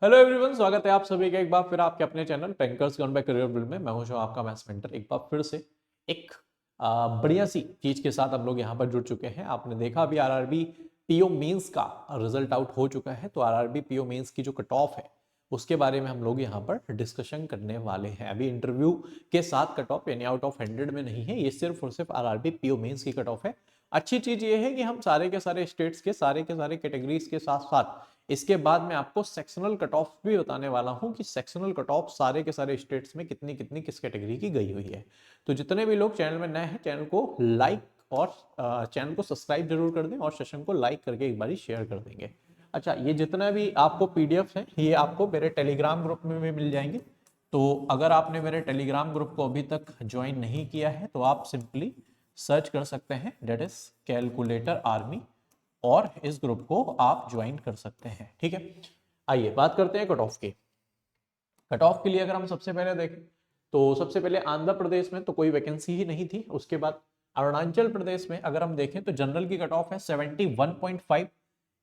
Hello everyone, स्वागत है आप सभी का एक बार फिर आपके अपने channel tankers gun by career build में। मैं हूं आपका मैथ्स मेंटर। एक बार फिर से एक बढ़िया सी चीज के साथ हम लोग यहां पर जुड़ चुके हैं। आपने देखा अभी आरआरबी पीओ मेंस का रिजल्ट आउट हो चुका है, तो आरआरबी पीओ मेंस की जो कट ऑफ है उसके बारे में हम लोग यहाँ पर डिस्कशन करने वाले हैं। अभी इंटरव्यू के साथ कट ऑफ यानी आउट ऑफ 100 में नहीं है, ये सिर्फ और सिर्फ आरआरबी पीओ मेंस की कट ऑफ है। अच्छी चीज ये है कि हम सारे के सारे स्टेट्स के सारे कैटेगरीज के साथ साथ इसके बाद मैं आपको सेक्शनल कट ऑफ भी बताने वाला हूं कि सेक्शनल कट ऑफ सारे के सारे स्टेट्स में कितनी कितनी किस कैटेगरी की गई हुई है। तो जितने भी लोग चैनल में नए हैं, चैनल को लाइक और चैनल को सब्सक्राइब जरूर कर दें और सेशन को लाइक करके एक बार शेयर कर देंगे। अच्छा, ये जितना भी आपको पीडीएफ है ये आपको मेरे टेलीग्राम ग्रुप में भी मिल जाएंगे। तो अगर आपने मेरे टेलीग्राम ग्रुप को अभी तक ज्वाइन नहीं किया है तो आप सिंपली सर्च कर सकते हैं, डेट इज कैलकुलेटर आर्मी, और इस ग्रुप को आप ज्वाइन कर सकते हैं। ठीक है, आइए बात करते हैं कट ऑफ की। कट ऑफ के लिए अगर हम सबसे पहले देखें तो सबसे पहले आंध्र प्रदेश में तो कोई वैकेंसी ही नहीं थी। उसके बाद अरुणाचल प्रदेश में अगर हम देखें तो जनरल की कट ऑफ है 71.5,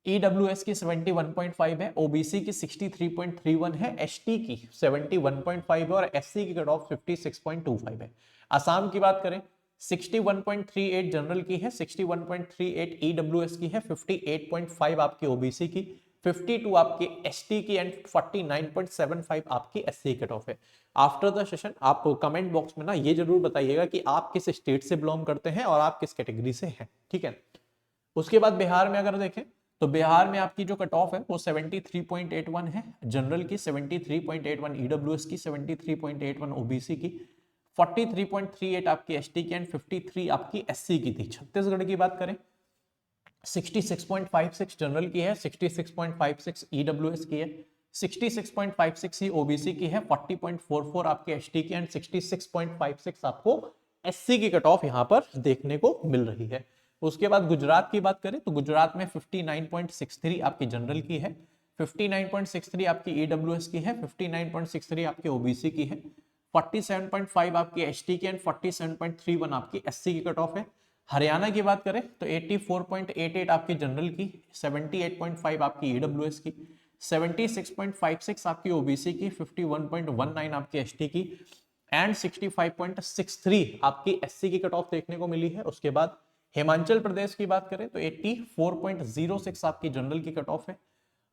ईडब्ल्यूएस की 71.5 है, ओबीसी की 63.31 है, एसटी की 71.5 है और एससी की कट ऑफ 56.25 है। असम की बात करें 61.38 जनरल की है, 61.38 ईडब्ल्यूएस की है, 58.5 आपकी ओबीसी की, 52 आपकी एसटी की एंड 49.75 आपकी एससी कट ऑफ है। आफ्टर द सेशन आप कमेंट बॉक्स में ना ये जरूर बताइएगा कि आप किस स्टेट से बिलोंग करते हैं और आप किस कैटेगरी से हैं। ठीक है, उसके बाद बिहार में अगर देखें तो बिहार में आपकी जो कट ऑफ है वो 73.81 है, जनरल की 73.81, ईडब्ल्यूएस की 73.81, ओबीसी की 43.38 आपकी एसटी की एंड 53 आपकी एससी की थी। छत्तीसगढ़ की बात करें 66.56 जनरल की है, 66.56 ईडब्ल्यूएस की है, 66.56 ही ओबीसी की है, 40.44 आपके एसटी की एंड 66.56 आपको एससी की कट ऑफ यहां पर देखने को मिल रही है। उसके बाद गुजरात की बात करें तो गुजरात में 59.63 आपकी जनरल की है, 59.63 आपकी ईडब्ल्यूएस की है, 59.63 आपकी ओबीसी की है, 47.5 आपकी एसटी की एंड 47.31 आपकी एससी की कट ऑफ है। हरियाणा की बात करें तो 84.88 आपकी जनरल की, 78.5 आपकी ईडब्ल्यूएस की, 76.56 आपकी ओबीसी की, 51.19 आपकी एसटी की एंड 65.63 आपकी एससी की कट ऑफ देखने को मिली है। उसके बाद हिमाचल प्रदेश की बात करें तो 84.06 आपकी जनरल की कट ऑफ है,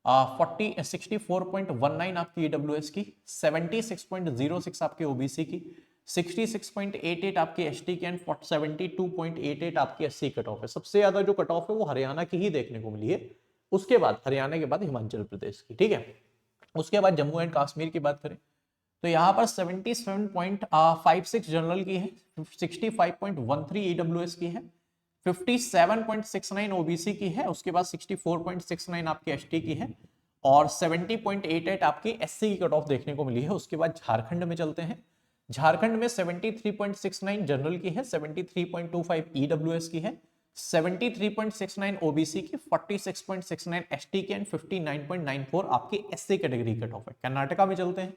64.19 आपकी ईडब्ल्यूएस की, 76.06 आपकी ओबीसी की, 66.88 आपकी एसटी की एंड 72.88 आपकी एससी कट ऑफ है। सबसे ज्यादा जो कट ऑफ है वो हरियाणा की ही देखने को मिली है, उसके बाद हरियाणा के बाद हिमाचल प्रदेश की। ठीक है, उसके बाद जम्मू एंड कश्मीर की बात करें तो यहाँ पर 77.56 जनरल की है, 65.13 ईडब्ल्यूएस की है, 57.69 ओबीसी की है, उसके बाद 64.69 आपकी एसटी की है और 70.88 आपकी एससी की कट ऑफ देखने को मिली है। उसके बाद झारखंड में चलते हैं। झारखंड में 73.69 जनरल की है, 73.25 ईडब्ल्यूएस की है, 73.69 ओबीसी की, 46.69 एसटी की एंड 59.94 आपकी एससी कैटेगरी कट ऑफ है। कर्नाटका में चलते हैं।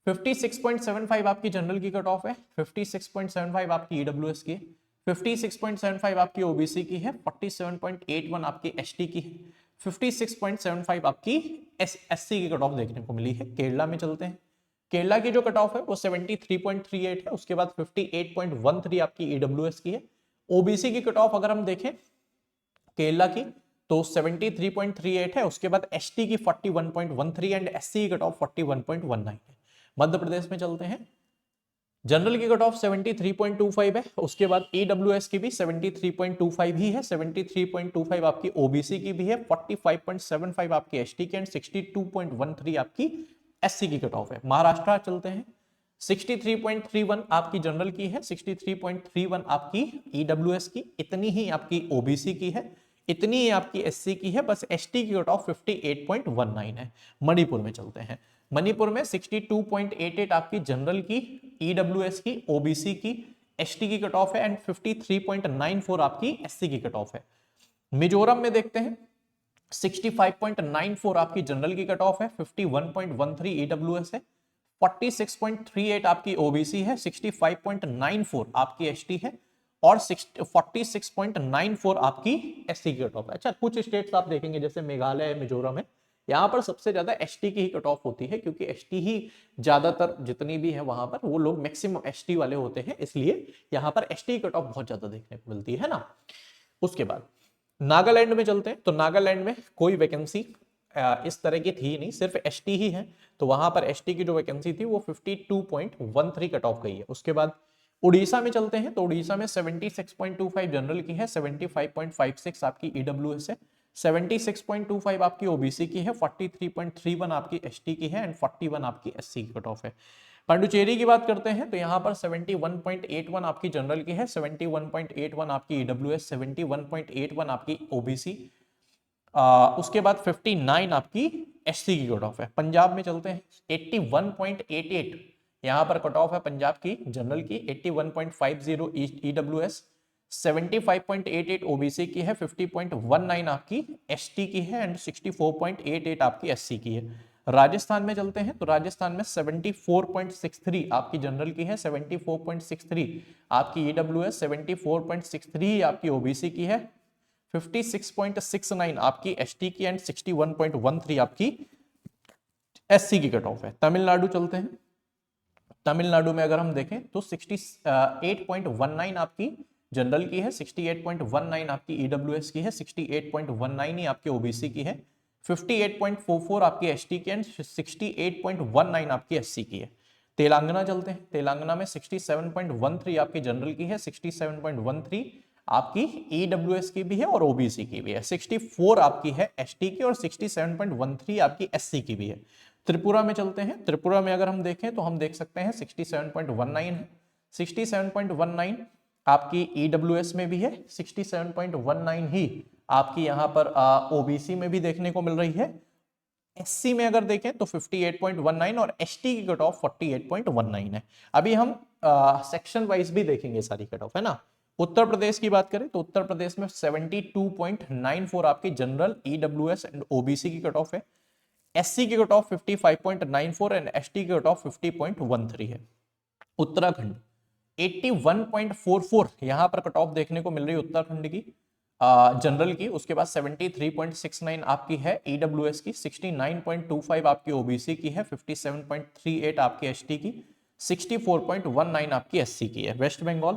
56.75 आपकी जनरल की कट ऑफ है, 56.75 आपकी ईडब्ल्यूएस की, 56.75 आपकी ओबीसी की है, 47.81 आपकी एसटी की है, 56.75 आपकी एससी की कट ऑफ देखने को मिली है। केरला में चलते हैं। केरला की जो कट ऑफ है वो 73.38 है, उसके बाद 58.13 आपकी ईडब्ल्यूएस की है। ओबीसी की कट ऑफ अगर हम देखें केरला की तो 73.38 है, उसके बाद एसटी की 41.13 एंड एससी की कट ऑफ 41.19 है। मध्य प्रदेश में चलते हैं। जनरल की कट ऑफ 73.25 है, उसके बाद ईडब्ल्यूएस की भी 73.25 ही है, 73.25 आपकी ओबीसी की भी है, 45.75 आपकी एसटी की एंड 62.13 आपकी एससी की कट ऑफ है। महाराष्ट्र चलते हैं। 63.31 आपकी जनरल की है, 63.31 आपकी ईडब्ल्यूएस की, इतनी ही आपकी ओबीसी की है, इतनी ही आपकी एससी की है, बस एसटी की कट ऑफ 58.19 है। मणिपुर में चलते हैं। मणिपुर में 62.88 आपकी जनरल की, ईडब्ल्यूएस की, ओबीसी की, एसटी की कट ऑफ है एंड 53.94 आपकी एससी की कट ऑफ है। मिजोरम में देखते हैं 65.94 आपकी जनरल की कट ऑफ है, 51.13 ईडब्ल्यूएस है, 46.38 आपकी ओबीसी है, 65.94 आपकी एसटी है और 46.94 आपकी एससी की कट ऑफ है। अच्छा, कुछ स्टेट्स आप देखेंगे जैसे मेघालय, मिजोरम है, यहाँ पर सबसे ज्यादा एसटी की ही कट ऑफ होती है, क्योंकि एसटी ही ज्यादातर जितनी भी है वहां पर वो लोग मैक्सिमम एसटी वाले होते हैं, इसलिए यहाँ पर एसटी की कट ऑफ बहुत ज्यादा देखने को मिलती है ना। उसके बाद नागालैंड में चलते हैं, तो नागालैंड में कोई वैकेंसी इस तरह की थी नहीं, सिर्फ एसटी ही है, तो वहां पर एसटी की जो वैकेंसी थी वो 52.13 कट ऑफ गई है। उसके बाद उड़ीसा में चलते हैं, तो उड़ीसा में 76.25 जनरल की है, 75.56 आपकी ईडब्ल्यूएस है, 76.25 आपकी ओबीसी की है, 43.31 आपकी एसटी की है एंड 41 आपकी एससी की कट ऑफ है। पांडुचेरी की बात करते हैं, तो यहाँ पर 71.81 आपकी जनरल की है, 71.81 आपकी ईडब्ल्यूएस, 71.81 आपकी ओबीसी, उसके बाद 59 आपकी एससी की कट ऑफ है। पंजाब में चलते हैं, 81.88 यहाँ पर कट ऑफ है पंजाब की जनरल की, 81.50 ईडब्ल्यूएस, 75.88 ओबीसी की है, 50.19 आपकी एसटी की है एंड 64.88 आपकी एससी की है। राजस्थान में चलते हैं, तो राजस्थान में 74.63 आपकी जनरल की है, 74.63 आपकी ईडब्ल्यूएस, 74.63 आपकी ओबीसी की है, 56.69 आपकी एसटी की एंड 61.13 आपकी एससी की कट ऑफ है। तमिलनाडु चलते हैं, तमिलनाडु में अगर हम देखें तो 68.19 आपकी जनरल की है, 68.19 आपकी ईडब्ल्यूएस की है, 68.19 ही आपकी ओबीसी की है, 58.44 आपकी एसटी की एंड 68.19 आपकी एससी की है। तेलंगाना चलते हैं, तेलंगाना में 67.13 आपकी जनरल की है, 67.13 आपकी ईडब्ल्यूएस की भी है और ओबीसी की भी है, 64 आपकी है एसटी की और 67.13 आपकी एससी की भी है। त्रिपुरा में चलते हैं, त्रिपुरा में अगर हम देखें तो हम देख सकते हैं 67.19 है, 67.19 आपकी ईडब्ल्यूएस में भी है, 67.19 ही आपकी यहाँ पर ओबीसी में भी देखने को मिल रही है। एससी में अगर देखें तो 58.19 और एसटी की कट ऑफ 48.19 है। अभी हम सेक्शन वाइज भी देखेंगे सारी कट ऑफ, है ना। उत्तर प्रदेश की बात करें तो उत्तर प्रदेश में 72.94 आपकी जनरल, ईडब्ल्यूएस एंड ओबीसी की कट ऑफ है, एससी की कट ऑफ 55.94 एंड एसटी की कट ऑफ 50.13 है। उत्तराखंड 81.44 यहां पर कट ऑफ देखने को मिल रही है उत्तराखंड की जनरल की, उसके बाद 73.69 आपकी है ईडब्ल्यूएस की, 69.25 आपकी ओबीसी की है, 57.38 आपकी एसटी की, 64.19 आपकी एससी की है। वेस्ट बंगाल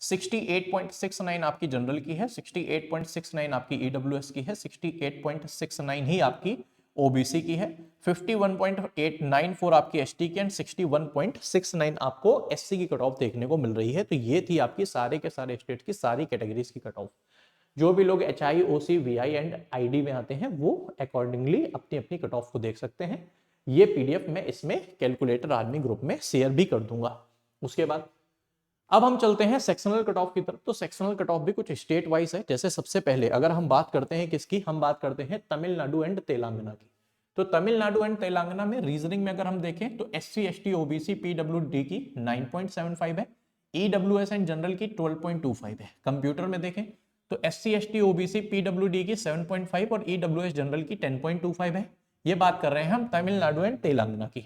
68.69 आपकी जनरल की है, 68.69 आपकी ईडब्ल्यूएस की है, 68.69 ही आपकी ओबीसी की है, 51.894 आपकी एसटी की एंड 61.69 आपको एससी की कट ऑफ देखने को मिल रही है। तो ये थी आपकी सारे के सारे स्टेट की सारी कैटेगरीज की कट ऑफ। जो भी लोग HI, OC, VI and ID में आते हैं वो अकॉर्डिंगली अपनी अपनी कट ऑफ को देख सकते हैं। ये पीडीएफ मैं इसमें कैलकुलेटर आर्मी ग्रुप में शेयर भी कर दूंगा। उसके बाद अब हम चलते हैं सेक्शनल कट ऑफ की तरफ। तो सेक्शनल कट ऑफ भी कुछ स्टेट वाइज है। जैसे सबसे पहले अगर हम बात करते हैं किसकी, हम बात करते हैं तमिलनाडु एंड तेलंगाना की। तो तमिलनाडु एंड तेलंगाना में रीजनिंग में अगर हम देखें तो एससी, एसटी, ओबीसी, पीडब्ल्यूडी की 9.75 है, ईडब्ल्यूएस एंड जनरल की 12.25 है। कंप्यूटर में देखें तो एससी, एसटी, ओबीसी, पीडब्ल्यूडी की 7.5 और ईडब्ल्यूएस जनरल की 10.25 है। ये बात कर रहे हैं हम तमिलनाडु एंड तेलंगाना की।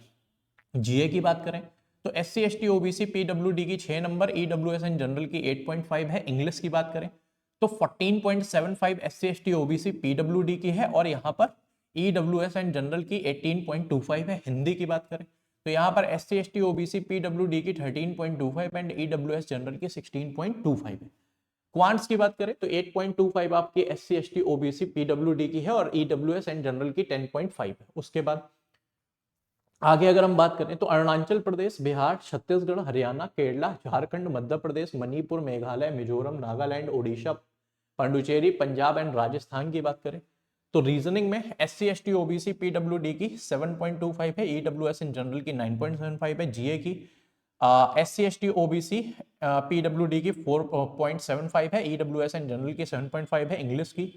जीए की बात करें तो एससी, एसटी, ओबीसी, पीडब्ल्यूडी की 6 नंबर, ईडब्ल्यूएस एंड जनरल की 8.5 है। इंग्लिश की बात करें तो 14.75 एससी, एसटी, ओबीसी, पीडब्ल्यूडी की है और यहाँ पर ईडब्ल्यूएस एंड जनरल की 18.25 है। हिंदी की बात करें तो यहाँ पर एससी, एसटी, ओबीसी, पीडब्ल्यूडी की 13.25 एंड ईडब्ल्यूएस जनरल की 16.25 है। क्वांट्स की बात करें तो 8.25 आपकी एससी, एसटी, ओबीसी, पीडब्ल्यूडी की है और ईडब्ल्यूएस एंड जनरल की 10.5 है। उसके बाद आगे अगर हम बात करें तो अरुणाचल प्रदेश, बिहार, छत्तीसगढ़, हरियाणा, केरला, झारखंड, मध्य प्रदेश, मणिपुर, मेघालय, मिजोरम, नागालैंड, ओडिशा, पांडुचेरी, पंजाब एंड राजस्थान की बात करें तो रीजनिंग में एससी, एसटी, ओबीसी, पीडब्ल्यूडी की 7.25 है, ईडब्ल्यूएस एंड जनरल की 9.75 है। जीए की एससी, एसटी, ओबीसी, पीडब्ल्यूडी की 4.75 है, ईडब्ल्यूएस एंड जनरल की 7.5 है। इंग्लिश की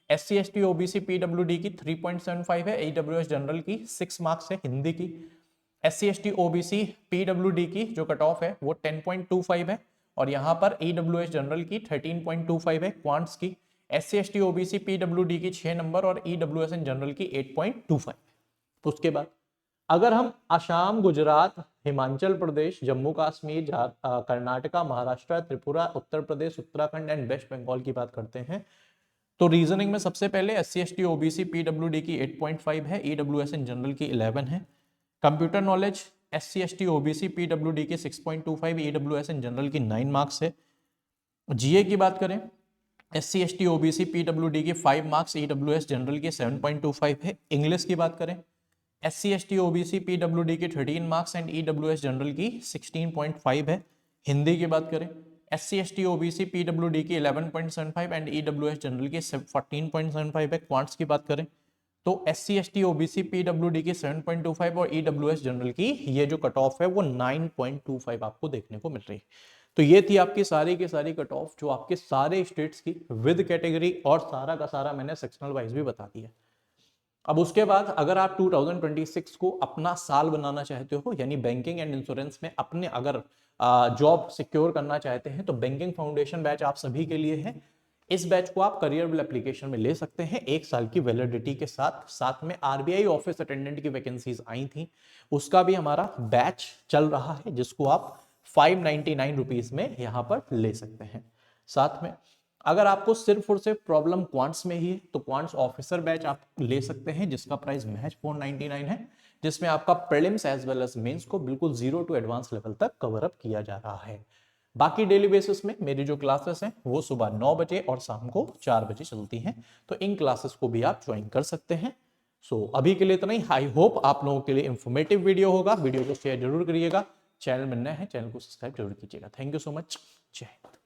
एससी, एसटी, ओबीसी, पीडब्ल्यूडी की 3.75 है, ईडब्ल्यूएस जनरल की 6 मार्क्स है। हिंदी की एससी, एसटी, ओबीसी, पीडब्ल्यूडी की जो कट ऑफ है वो 10.25 है और यहाँ पर ईडब्ल्यूएस जनरल की 13.25 है। क्वांट्स की एससी, एसटी, ओबीसी, पीडब्ल्यूडी की 6 नंबर और ईडब्ल्यूएस एंड जनरल की 8.25। उसके बाद अगर हम असम, गुजरात, हिमाचल प्रदेश, जम्मू कश्मीर, कर्नाटका, महाराष्ट्र, त्रिपुरा, उत्तर प्रदेश, उत्तराखंड एंड वेस्ट बंगाल की बात करते हैं तो रीजनिंग में सबसे पहले SC ST OBC PWD की 8.5 है, EWS इन जनरल की 11 है। Computer knowledge SC ST OBC PWD की 6.25, EWS इन जनरल की 9 मार्क्स है। जीए की बात करें SC ST OBC PWD की 5 मार्क्स, EWS जनरल की 7.25 है। इंग्लिश की बात करें SC ST OBC PWD की 13 मार्क्स एंड EWS जनरल की 16.5 है। हिंदी की बात करें SC ST OBC PWD की 11.75 एंड EWS जनरल की 14.75 है। क्वांट्स की बात करें तो SC ST OBC PWD की 7.25 और EWS जनरल की ये जो कट ऑफ है वो 9.25 आपको देखने को मिल रही है। तो ये थी आपकी सारी की सारी कट ऑफ जो आपके सारे स्टेट्स की विद कैटेगरी, और सारा का सारा मैंने सेक्शनल वाइज भी बता दिया। अब उसके बाद अगर आप 2026 को अपना साल बनाना चाहते हो, यानी बैंकिंग एंड इंश्योरेंस में अपने अगर जॉब सिक्योर करना चाहते हैं, तो बैंकिंग फाउंडेशन बैच आप सभी के लिए है। इस बैच को आप करियर बिल एप्लीकेशन में ले सकते हैं 1 साल की वैलिडिटी के साथ। साथ में RBI ऑफिस अटेंडेंट की वैकेंसीज आई थी, उसका भी हमारा बैच चल रहा है, जिसको आप 599 रुपीज में यहां पर ले सकते हैं। साथ में अगर आपको सिर्फ और सिर्फ प्रॉब्लम क्वांट्स में ही है तो क्वांट्स ऑफिसर बैच आप ले सकते हैं, जिसका प्राइस महज 499 है, जिसमें आपका prelims as well as mains को बिल्कुल 0 टू एडवांस लेवल तक कवर अप किया जा रहा है। बाकी डेली बेसिस में मेरी जो क्लासेस हैं वो सुबह 9 बजे और शाम को 4 बजे चलती हैं, तो इन क्लासेस को भी आप ज्वाइन कर सकते हैं। अभी के लिए इतना ही। आई होप आप लोगों के लिए इंफॉर्मेटिव वीडियो होगा। वीडियो को शेयर जरूर करिएगा, चैनल में नए हैं चैनल को सब्सक्राइब जरूर कीजिएगा। Thank you so much. जय हिंद।